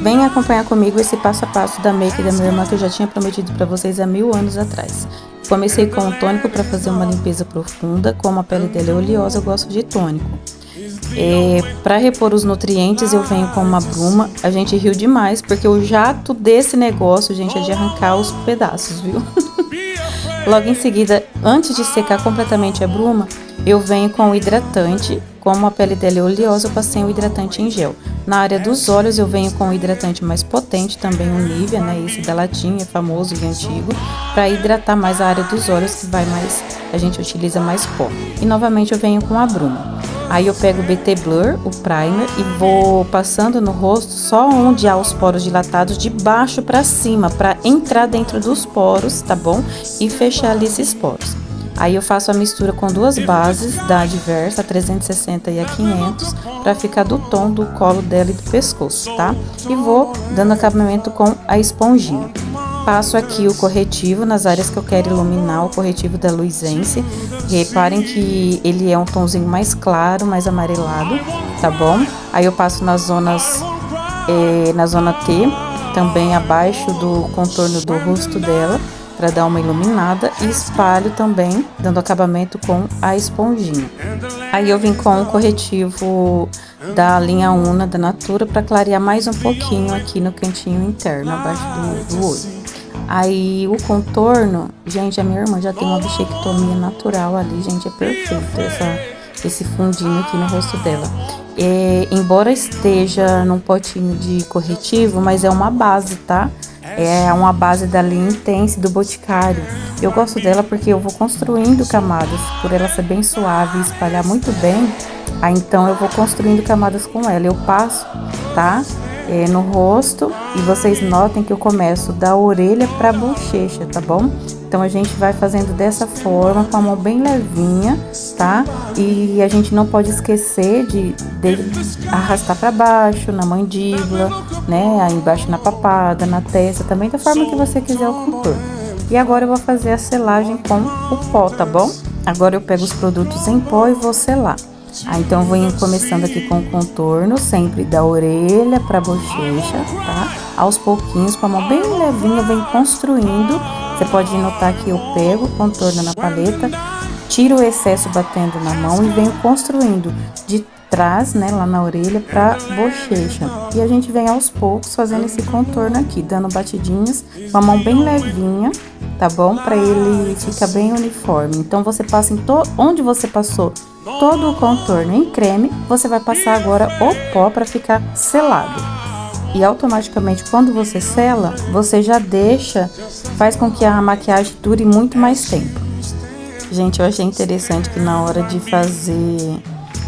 Venha acompanhar comigo esse passo a passo da make da minha irmã que eu já tinha prometido para vocês há 1000 anos atrás. Comecei com um tônico para fazer uma limpeza profunda. Como a pele dela é oleosa, eu gosto de tônico. Para repor os nutrientes, eu venho com uma bruma. A gente riu demais, porque o jato desse negócio, gente, é de arrancar os pedaços, viu? Logo em seguida, antes de secar completamente a bruma, eu venho com o hidratante. Como a pele dela é oleosa, eu passei o hidratante em gel. Na área dos olhos, eu venho com o hidratante mais potente, também o Nivea, né? Esse da latinha, famoso e antigo, para hidratar mais a área dos olhos, que vai mais, a gente utiliza mais pó. E novamente eu venho com a bruma. Aí eu pego o BT Blur, o primer, e vou passando no rosto só onde há os poros dilatados, de baixo para cima, para entrar dentro dos poros, tá bom? E fechar ali esses poros. Aí eu faço a mistura com duas bases da Adversa, a 360 e a 500, para ficar do tom do colo dela e do pescoço, tá? E vou dando acabamento com a esponjinha. Passo aqui o corretivo nas áreas que eu quero iluminar, o corretivo da Luisense. Reparem que ele é um tomzinho mais claro, mais amarelado, tá bom? Aí eu passo nas zonas, na zona T, também abaixo do contorno do rosto dela, para dar uma iluminada, e espalho também, dando acabamento com a esponjinha. Aí eu vim com o corretivo da linha Una da Natura para clarear mais um pouquinho aqui no cantinho interno, abaixo do olho. Aí o contorno, gente, a minha irmã já tem uma bichectomia natural ali, gente, é perfeito esse fundinho aqui no rosto dela. Embora esteja num potinho de corretivo, mas é uma base, tá? É uma base da linha Intense do Boticário. Eu gosto dela porque eu vou construindo camadas, por ela ser bem suave e espalhar muito bem. Aí então eu vou construindo camadas com ela. Eu passo, tá? No rosto, e vocês notem que eu começo da orelha pra bochecha, tá bom? Então a gente vai fazendo dessa forma, com a mão bem levinha, tá? E a gente não pode esquecer de arrastar pra baixo, na mandíbula, né? Aí embaixo na papada, na testa, também da forma que você quiser o contorno. E agora eu vou fazer a selagem com o pó, tá bom? Agora eu pego os produtos em pó e vou selar. Então eu vou indo começando aqui com o contorno, sempre da orelha pra bochecha, tá? Aos pouquinhos, com a mão bem levinha, vem construindo. Você pode notar que eu pego o contorno na paleta, tiro o excesso batendo na mão e venho construindo de trás, né, lá na orelha pra bochecha. E a gente vem aos poucos fazendo esse contorno aqui, dando batidinhas com a mão bem levinha, tá bom? Pra ele ficar bem uniforme. Então você passa em onde você passou todo o contorno em creme, você vai passar agora o pó para ficar selado. E automaticamente, quando você sela, você já faz com que a maquiagem dure muito mais tempo. Gente, eu achei interessante que na hora de fazer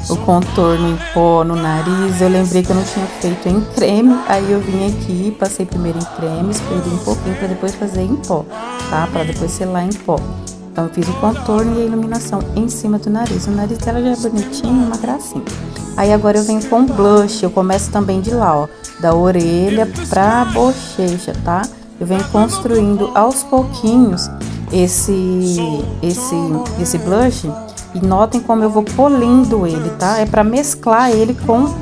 o contorno em pó no nariz, eu lembrei que eu não tinha feito em creme. Aí eu vim aqui, passei primeiro em creme, esperei um pouquinho para depois fazer em pó, tá? Para depois selar em pó. Então eu fiz o contorno e a iluminação em cima do nariz. O nariz dela já é bonitinho, uma gracinha. Aí agora eu venho com blush, eu começo também de lá, ó, da orelha pra bochecha, tá? Eu venho construindo aos pouquinhos esse blush, e notem como eu vou polindo ele, tá? É pra mesclar ele com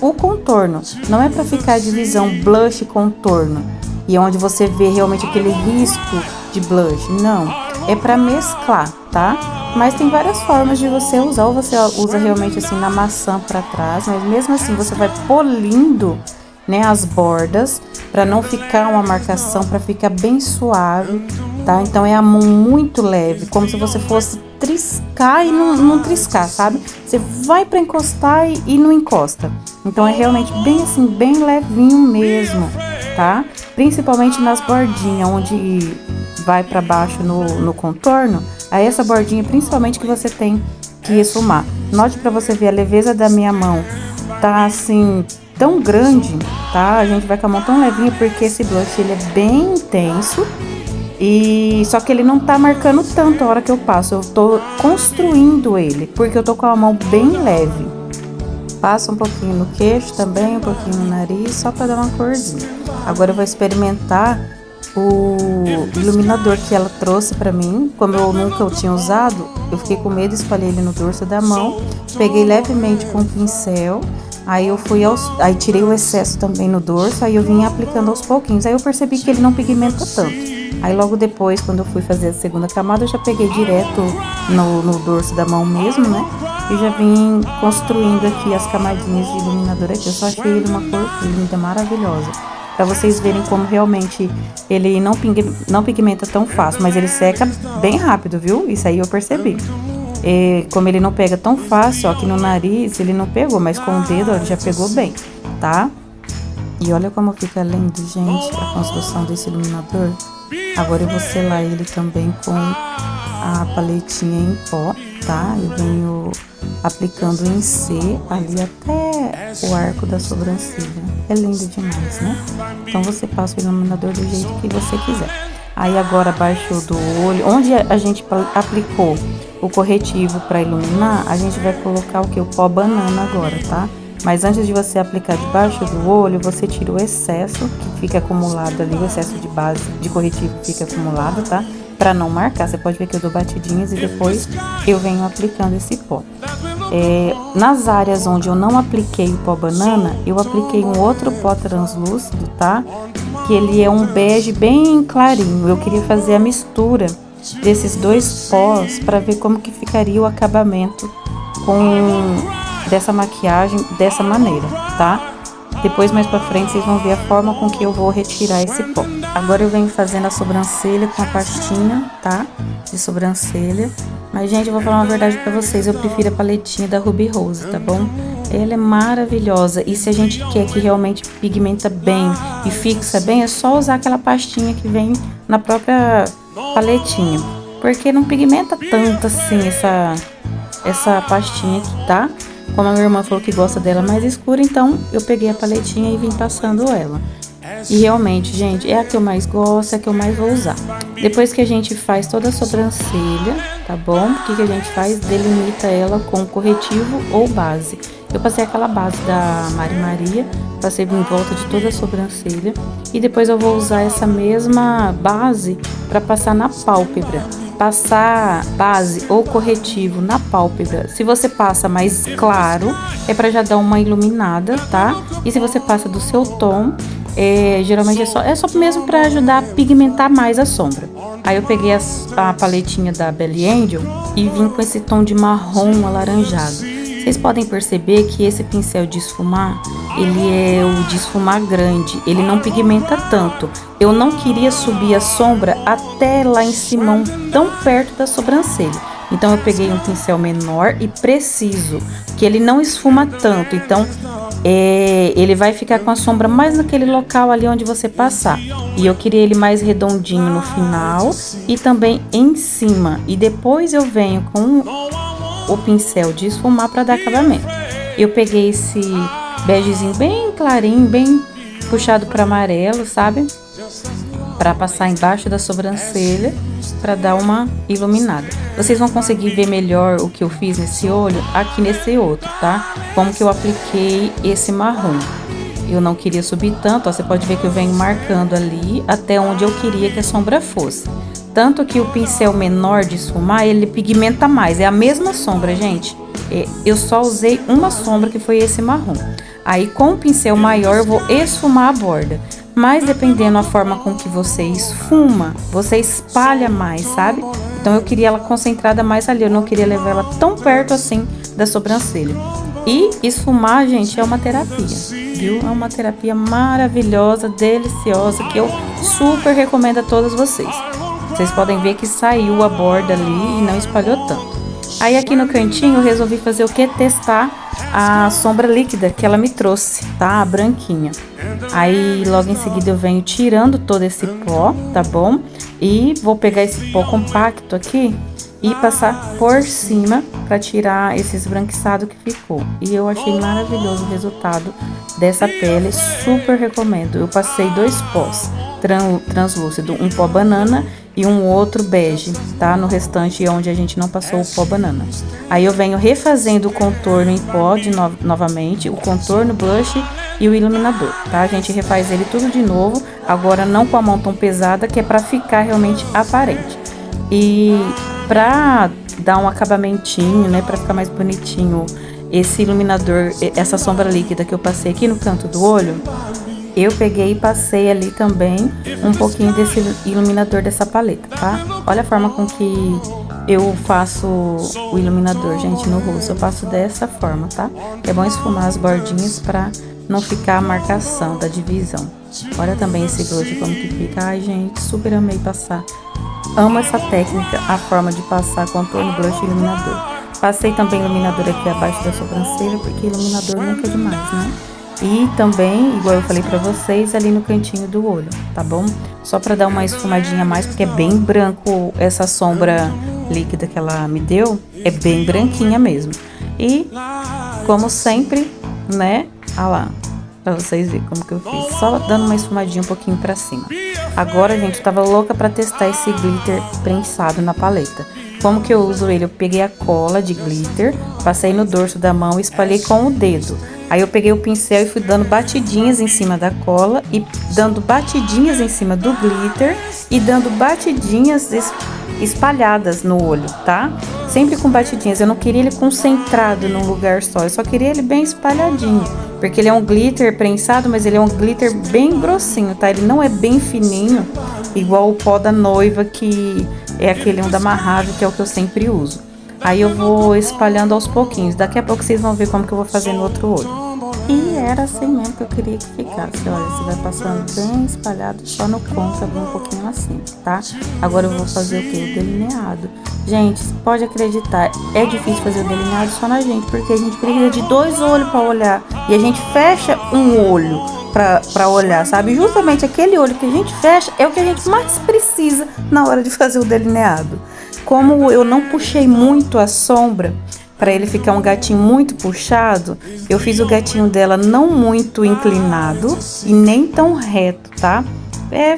o contorno, não é pra ficar a divisão blush e contorno, e onde você vê realmente aquele risco de blush, não. É pra mesclar, tá? Mas tem várias formas de você usar. Ou você usa realmente assim na maçã pra trás, mas mesmo assim você vai polindo, né, as bordas, pra não ficar uma marcação, pra ficar bem suave, tá? Então é a mão muito leve, como se você fosse triscar e não triscar, sabe? Você vai pra encostar e não encosta. Então é realmente bem assim, bem levinho mesmo, tá? Principalmente nas bordinhas, onde vai para baixo no contorno, aí essa bordinha principalmente que você tem que esfumar. Note para você ver a leveza da minha mão, tá assim, tão grande, tá? A gente vai com a mão tão levinha porque esse blush, ele é bem intenso, e só que ele não tá marcando tanto a hora que eu passo, eu tô construindo ele, porque eu tô com a mão bem leve. Passo um pouquinho no queixo também, um pouquinho no nariz, só para dar uma corzinha. Agora eu vou experimentar o iluminador que ela trouxe pra mim. Como eu nunca o tinha usado, eu fiquei com medo, espalhei ele no dorso da mão, peguei levemente com o pincel, Aí eu fui aí tirei o excesso também no dorso, aí eu vim aplicando aos pouquinhos. Aí eu percebi que ele não pigmenta tanto. Aí logo depois, quando eu fui fazer a segunda camada, eu já peguei direto no dorso da mão mesmo, né? E já vim construindo aqui as camadinhas de iluminador aqui. Eu só achei ele uma cor linda, maravilhosa. Pra vocês verem como realmente ele não pigmenta tão fácil, mas ele seca bem rápido, viu? Isso aí eu percebi. Como ele não pega tão fácil, ó, aqui no nariz ele não pegou, mas com o dedo, ó, ele já pegou bem, tá? E olha como fica lindo, gente, a construção desse iluminador. Agora eu vou selar ele também com a paletinha em pó, tá? Eu venho aplicando em C ali até o arco da sobrancelha. É lindo demais, né? Então você passa o iluminador do jeito que você quiser. Aí agora abaixo do olho, onde a gente aplicou o corretivo para iluminar, a gente vai colocar o que? O pó banana agora, tá? Mas antes de você aplicar debaixo do olho, você tira o excesso que fica acumulado ali, o excesso de base de corretivo fica acumulado, tá? Pra não marcar, você pode ver que eu dou batidinhas e depois eu venho aplicando esse pó. Nas áreas onde eu não apliquei o pó banana, eu apliquei um outro pó translúcido, tá? Que ele é um bege bem clarinho. Eu queria fazer a mistura desses dois pós para ver como que ficaria o acabamento dessa maquiagem dessa maneira, tá? Depois, mais pra frente, vocês vão ver a forma com que eu vou retirar esse pó. Agora eu venho fazendo a sobrancelha com a pastinha, tá? De sobrancelha. Mas, gente, eu vou falar uma verdade pra vocês. Eu prefiro a paletinha da Ruby Rose, tá bom? Ela é maravilhosa. E se a gente quer que realmente pigmenta bem e fixa bem, é só usar aquela pastinha que vem na própria paletinha. Porque não pigmenta tanto assim essa pastinha aqui, tá? Como a minha irmã falou que gosta dela mais escura, então eu peguei a paletinha e vim passando ela. E realmente, gente, é a que eu mais gosto, é a que eu mais vou usar. Depois que a gente faz toda a sobrancelha, tá bom? O que a gente faz? Delimita ela com corretivo ou base. Eu passei aquela base da Mari Maria, passei em volta de toda a sobrancelha. E depois eu vou usar essa mesma base para passar na pálpebra. Passar base ou corretivo na pálpebra. Se você passa mais claro, é para já dar uma iluminada, tá? E se você passa do seu tom, geralmente é só mesmo para ajudar a pigmentar mais a sombra. Aí eu peguei a paletinha da Belly Angel e vim com esse tom de marrom alaranjado. Vocês podem perceber que esse pincel de esfumar, ele é o de esfumar grande, ele não pigmenta tanto. Eu não queria subir a sombra até lá em cima, tão perto da sobrancelha. Então eu peguei um pincel menor e preciso, que ele não esfuma tanto. Então ele vai ficar com a sombra mais naquele local ali onde você passar. E eu queria ele mais redondinho no final e também em cima. E depois eu venho com o pincel de esfumar para dar acabamento. Eu peguei esse begezinho bem clarinho, bem puxado para amarelo, sabe? Para passar embaixo da sobrancelha, para dar uma iluminada. Vocês vão conseguir ver melhor o que eu fiz nesse olho aqui nesse outro, tá? Como que eu apliquei esse marrom. Eu não queria subir tanto, ó, você pode ver que eu venho marcando ali até onde eu queria que a sombra fosse. Tanto que o pincel menor de esfumar, ele pigmenta mais. É a mesma sombra, gente. Eu só usei uma sombra, que foi esse marrom. Aí, com o pincel maior, eu vou esfumar a borda. Mas, dependendo da forma com que você esfuma, você espalha mais, sabe? Então, eu queria ela concentrada mais ali. Eu não queria levar ela tão perto assim da sobrancelha. E esfumar, gente, é uma terapia, viu? É uma terapia maravilhosa, deliciosa, que eu super recomendo a todos vocês. Vocês podem ver que saiu a borda ali e não espalhou tanto. Aí aqui no cantinho eu resolvi fazer o que? Testar a sombra líquida que ela me trouxe, tá? A branquinha. Aí logo em seguida eu venho tirando todo esse pó, tá bom? E vou pegar esse pó compacto aqui e passar por cima para tirar esse esbranquiçado que ficou. E eu achei maravilhoso o resultado dessa pele, super recomendo. Eu passei 2 pós translúcido, um pó banana e um outro bege, tá? No restante onde a gente não passou o pó banana. Aí eu venho refazendo o contorno em pó novamente, o contorno, blush e o iluminador, tá? A gente refaz ele tudo de novo, agora não com a mão tão pesada, que é pra ficar realmente aparente. E pra dar um acabamentinho, né, pra ficar mais bonitinho esse iluminador, essa sombra líquida que eu passei aqui no canto do olho, eu peguei e passei ali também um pouquinho desse iluminador dessa paleta, tá? Olha a forma com que eu faço o iluminador, gente, no rosto. Eu passo dessa forma, tá? É bom esfumar as bordinhas pra não ficar a marcação da divisão. Olha também esse blush como que fica. Ai, gente, super amei passar. Amo essa técnica, a forma de passar contorno, blush e iluminador. Passei também iluminador aqui abaixo da sobrancelha, porque iluminador nunca é demais, né? E também, igual eu falei pra vocês, ali no cantinho do olho, tá bom? Só pra dar uma esfumadinha a mais, porque é bem branco essa sombra líquida que ela me deu. É bem branquinha mesmo. E, como sempre, né? Olha lá, pra vocês verem como que eu fiz. Só dando uma esfumadinha um pouquinho pra cima. Agora, gente, eu tava louca pra testar esse glitter prensado na paleta. Como que eu uso ele? Eu peguei a cola de glitter, passei no dorso da mão e espalhei com o dedo. Aí eu peguei o pincel e fui dando batidinhas em cima da cola e dando batidinhas em cima do glitter e dando batidinhas espalhadas no olho, tá? Sempre com batidinhas. Eu não queria ele concentrado num lugar só, eu só queria ele bem espalhadinho. Porque ele é um glitter prensado, mas ele é um glitter bem grossinho, tá? Ele não é bem fininho, igual o pó da noiva, que é aquele da Mahave, que é o que eu sempre uso. Aí eu vou espalhando aos pouquinhos. Daqui a pouco vocês vão ver como que eu vou fazer no outro olho. E era assim mesmo que eu queria que ficasse. Olha, você vai passando bem espalhado, só no ponto, um pouquinho assim, tá? Agora eu vou fazer o quê? O delineado. Gente, pode acreditar, é difícil fazer o delineado só na gente, porque a gente precisa de 2 olhos pra olhar. E a gente fecha um olho pra olhar, sabe? Justamente aquele olho que a gente fecha é o que a gente mais precisa na hora de fazer o delineado. Como eu não puxei muito a sombra, para ele ficar um gatinho muito puxado, eu fiz o gatinho dela não muito inclinado e nem tão reto, tá?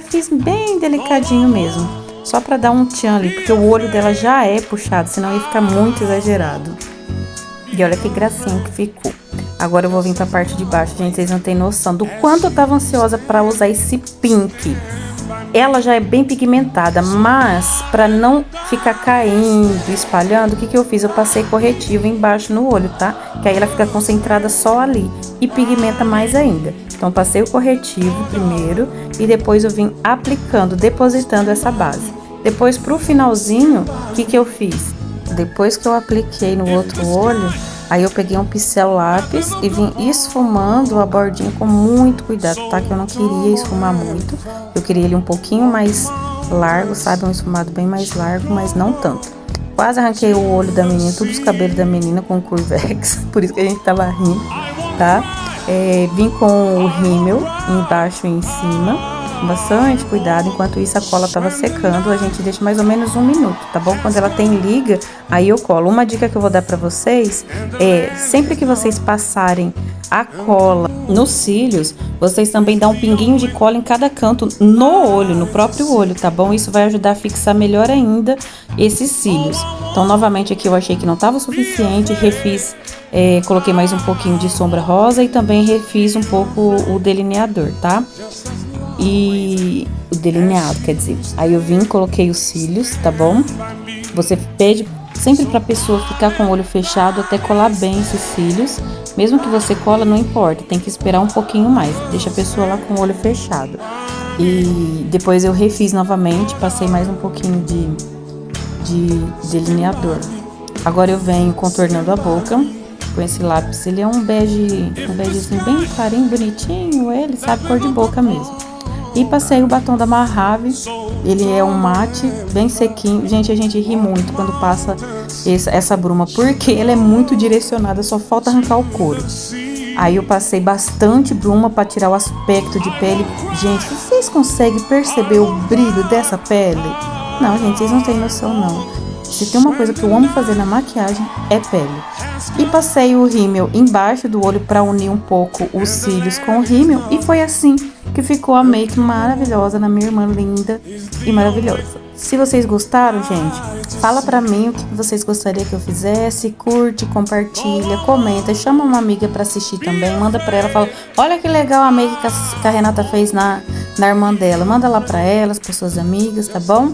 Fiz bem delicadinho mesmo, só para dar um tchan ali, porque o olho dela já é puxado, senão ia ficar muito exagerado. E olha que gracinha que ficou. Agora eu vou vir pra parte de baixo, gente, vocês não têm noção do quanto eu tava ansiosa para usar esse pink. Ela já é bem pigmentada, mas para não ficar caindo, espalhando, o que eu fiz? Eu passei corretivo embaixo no olho, tá? Que aí ela fica concentrada só ali e pigmenta mais ainda. Então passei o corretivo primeiro e depois eu vim aplicando, depositando essa base. Depois pro finalzinho, o que eu fiz? Depois que eu apliquei no outro olho, aí eu peguei um pincel lápis e vim esfumando a bordinha com muito cuidado, tá? Que eu não queria esfumar muito. Eu queria ele um pouquinho mais largo, sabe? Um esfumado bem mais largo, mas não tanto. Quase arranquei o olho da menina, todos os cabelos da menina com Curvex. Por isso que a gente tava rindo, tá? Vim com o rímel embaixo e em cima. Bastante cuidado, enquanto isso a cola tava secando, a gente deixa mais ou menos 1 minuto, tá bom? Quando ela tem liga, aí eu colo. Uma dica que eu vou dar pra vocês é, sempre que vocês passarem a cola nos cílios, vocês também dão um pinguinho de cola em cada canto no olho, no próprio olho, tá bom? Isso vai ajudar a fixar melhor ainda esses cílios. Então, novamente aqui eu achei que não tava o suficiente, refiz, coloquei mais um pouquinho de sombra rosa e também refiz um pouco o delineador, tá? E o delineado, quer dizer, aí eu vim, coloquei os cílios, tá bom? Você pede sempre pra pessoa ficar com o olho fechado até colar bem esses cílios. Mesmo que você cola, não importa, tem que esperar um pouquinho mais, deixa a pessoa lá com o olho fechado. E depois eu refiz novamente, passei mais um pouquinho de delineador. Agora eu venho contornando a boca com esse lápis, ele é um bege assim, bem clarinho, bonitinho, ele sabe, cor de boca mesmo. E passei o batom da Mahave, ele é um mate, bem sequinho. Gente, a gente ri muito quando passa essa bruma, porque ele é muito direcionada, só falta arrancar o couro. Aí eu passei bastante bruma para tirar o aspecto de pele. Gente, vocês conseguem perceber o brilho dessa pele? Não, gente, vocês não têm noção, não. Se tem uma coisa que eu amo fazer na maquiagem, é pele. E passei o rímel embaixo do olho para unir um pouco os cílios com o rímel. E foi assim que ficou a make maravilhosa na minha irmã linda e maravilhosa. Se vocês gostaram, gente, fala pra mim o que vocês gostariam que eu fizesse. Curte, compartilha, comenta, chama uma amiga pra assistir também. Manda pra ela, fala, olha que legal a make que a Renata fez na irmã dela. Manda lá pra elas, para suas amigas, tá bom?